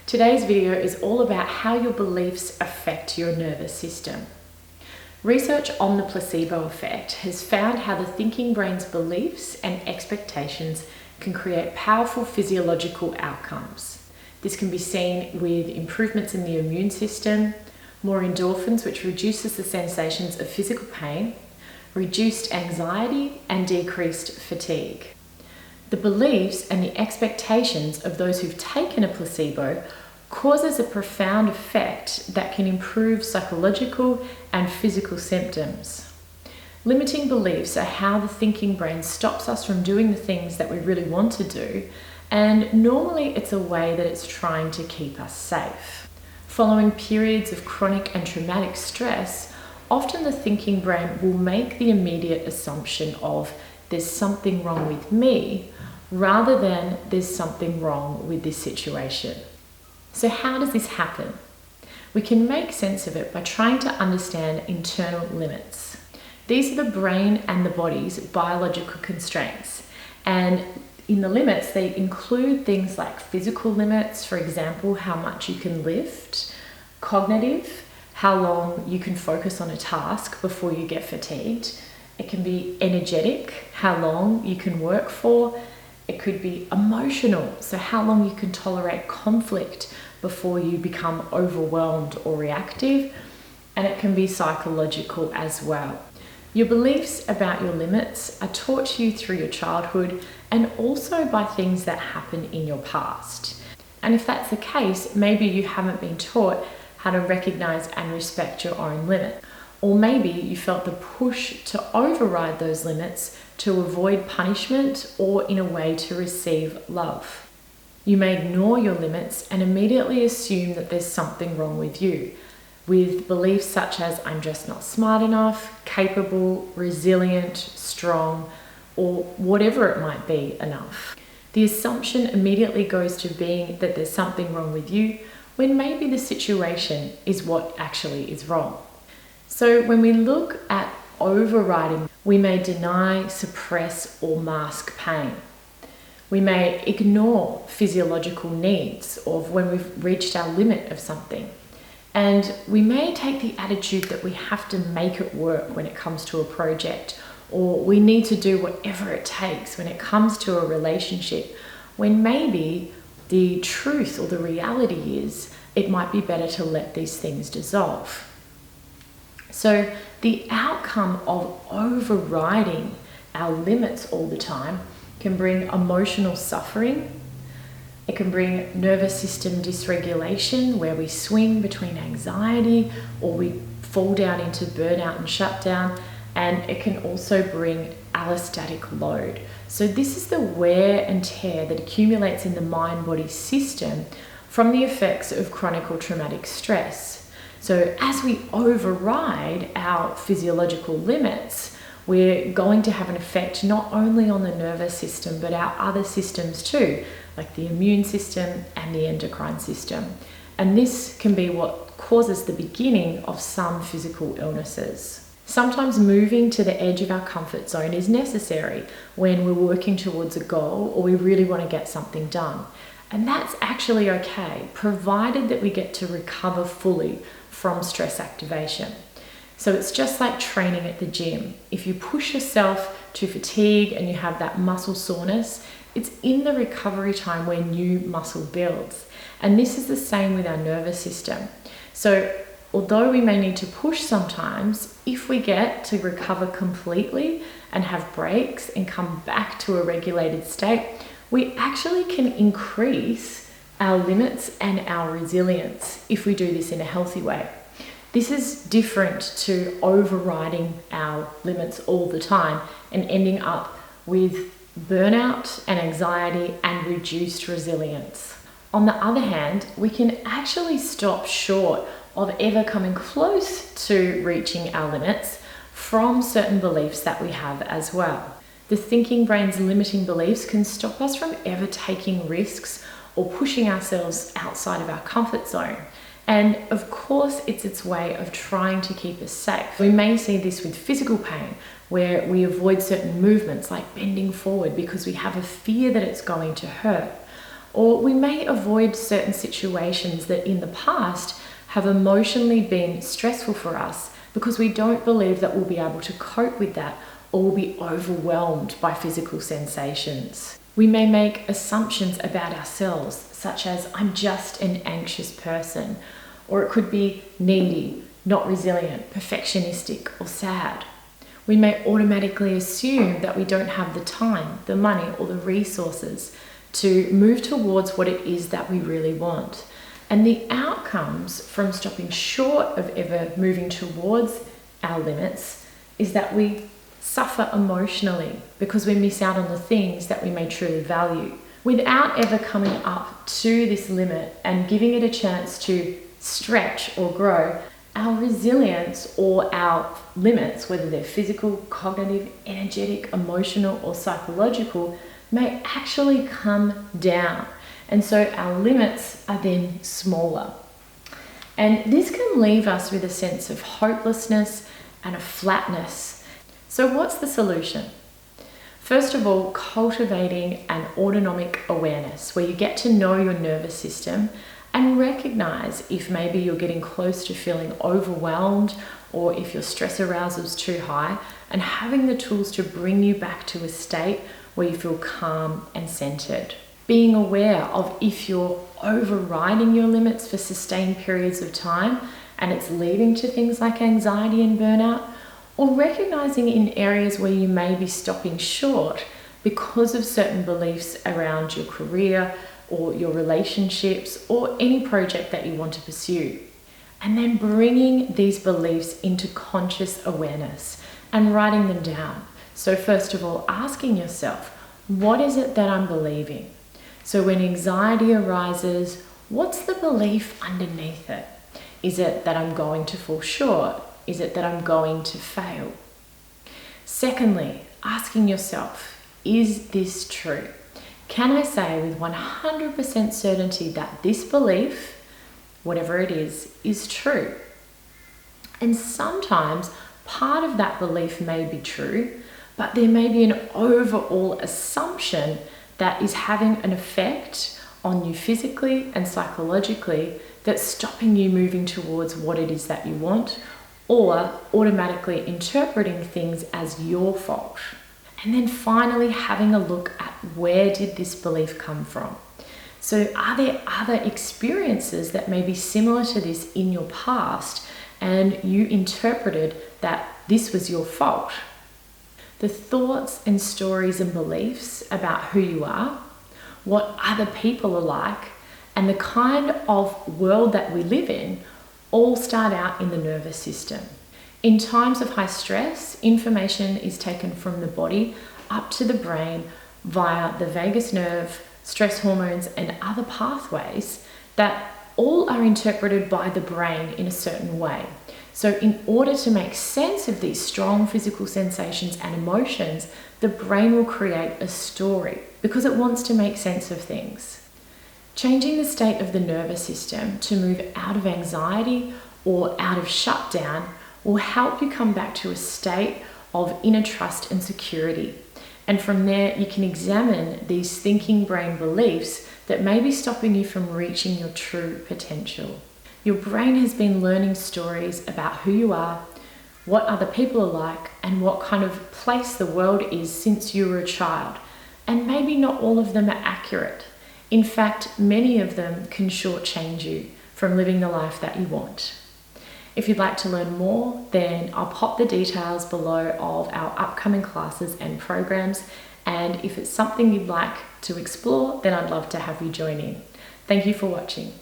Today's video is all about how your beliefs affect your nervous system. Research on the placebo effect has found how the thinking brain's beliefs and expectations can create powerful physiological outcomes. This can be seen with improvements in the immune system, more endorphins, which reduces the sensations of physical pain, reduced anxiety, and decreased fatigue. The beliefs and the expectations of those who've taken a placebo causes a profound effect that can improve psychological and physical symptoms. Limiting beliefs are how the thinking brain stops us from doing the things that we really want to do, and normally it's a way that it's trying to keep us safe. Following periods of chronic and traumatic stress, often the thinking brain will make the immediate assumption of there's something wrong with me, rather than there's something wrong with this situation. So how does this happen? We can make sense of it by trying to understand internal limits. These are the brain and the body's biological constraints. And in the limits, they include things like physical limits, for example, how much you can lift, cognitive, how long you can focus on a task before you get fatigued. It can be energetic, how long you can work for. It could be emotional, so how long you can tolerate conflict before you become overwhelmed or reactive. And it can be psychological as well. Your beliefs about your limits are taught to you through your childhood and also by things that happen in your past. And if that's the case, maybe you haven't been taught how to recognize and respect your own limit. Or maybe you felt the push to override those limits to avoid punishment or in a way to receive love. You may ignore your limits and immediately assume that there's something wrong with you, with beliefs such as I'm just not smart enough, capable, resilient, strong, or whatever it might be enough. The assumption immediately goes to being that there's something wrong with you when maybe the situation is what actually is wrong. So when we look at overriding, we may deny, suppress, or mask pain. We may ignore physiological needs of when we've reached our limit of something. And we may take the attitude that we have to make it work when it comes to a project, or we need to do whatever it takes when it comes to a relationship, when maybe the truth or the reality is it might be better to let these things dissolve. So the outcome of overriding our limits all the time can bring emotional suffering. It can bring nervous system dysregulation, where we swing between anxiety or we fall down into burnout and shutdown. And it can also bring allostatic load. So this is the wear and tear that accumulates in the mind-body system from the effects of chronic or traumatic stress. So as we override our physiological limits, we're going to have an effect not only on the nervous system, but our other systems too, like the immune system and the endocrine system. And this can be what causes the beginning of some physical illnesses. Sometimes moving to the edge of our comfort zone is necessary when we're working towards a goal or we really want to get something done. And that's actually okay, provided that we get to recover fully from stress activation. So it's just like training at the gym. If you push yourself to fatigue and you have that muscle soreness, it's in the recovery time where new muscle builds. And this is the same with our nervous system. So although we may need to push sometimes, if we get to recover completely and have breaks and come back to a regulated state, we actually can increase our limits and our resilience if we do this in a healthy way. This is different to overriding our limits all the time and ending up with burnout and anxiety and reduced resilience. On the other hand, we can actually stop short of ever coming close to reaching our limits from certain beliefs that we have as well. The thinking brain's limiting beliefs can stop us from ever taking risks or pushing ourselves outside of our comfort zone. And of course, it's its way of trying to keep us safe. We may see this with physical pain, where we avoid certain movements like bending forward because we have a fear that it's going to hurt. Or we may avoid certain situations that in the past have emotionally been stressful for us because we don't believe that we'll be able to cope with that, or we'll be overwhelmed by physical sensations. We may make assumptions about ourselves, such as, I'm just an anxious person, or it could be needy, not resilient, perfectionistic, or sad. We may automatically assume that we don't have the time, the money, or the resources to move towards what it is that we really want. And the outcomes from stopping short of ever moving towards our limits is that we suffer emotionally because we miss out on the things that we may truly value. Without ever coming up to this limit and giving it a chance to stretch or grow, our resilience or our limits, whether they're physical, cognitive, energetic, emotional, or psychological, may actually come down. And so our limits are then smaller. And this can leave us with a sense of hopelessness and a flatness. So what's the solution? First of all, cultivating an autonomic awareness where you get to know your nervous system and recognize if maybe you're getting close to feeling overwhelmed or if your stress arousal is too high, and having the tools to bring you back to a state where you feel calm and centered. Being aware of if you're overriding your limits for sustained periods of time and it's leading to things like anxiety and burnout, or recognizing in areas where you may be stopping short because of certain beliefs around your career or your relationships or any project that you want to pursue. And then bringing these beliefs into conscious awareness and writing them down. So first of all, asking yourself, what is it that I'm believing? So when anxiety arises, what's the belief underneath it? Is it that I'm going to fall short? Is it that I'm going to fail? Secondly, asking yourself, is this true? Can I say with 100% certainty that this belief, whatever it is true? And sometimes part of that belief may be true, but there may be an overall assumption that is having an effect on you physically and psychologically that's stopping you moving towards what it is that you want, or automatically interpreting things as your fault. And then finally having a look at where did this belief come from? So are there other experiences that may be similar to this in your past and you interpreted that this was your fault? The thoughts and stories and beliefs about who you are, what other people are like, and the kind of world that we live in all start out in the nervous system. In times of high stress, information is taken from the body up to the brain via the vagus nerve, stress hormones, and other pathways that all are interpreted by the brain in a certain way. So in order to make sense of these strong physical sensations and emotions, the brain will create a story because it wants to make sense of things. Changing the state of the nervous system to move out of anxiety or out of shutdown will help you come back to a state of inner trust and security. And from there, you can examine these thinking brain beliefs that may be stopping you from reaching your true potential. Your brain has been learning stories about who you are, what other people are like, and what kind of place the world is since you were a child. And maybe not all of them are accurate. In fact, many of them can shortchange you from living the life that you want. If you'd like to learn more, then I'll pop the details below of our upcoming classes and programs. And if it's something you'd like to explore, then I'd love to have you join in. Thank you for watching.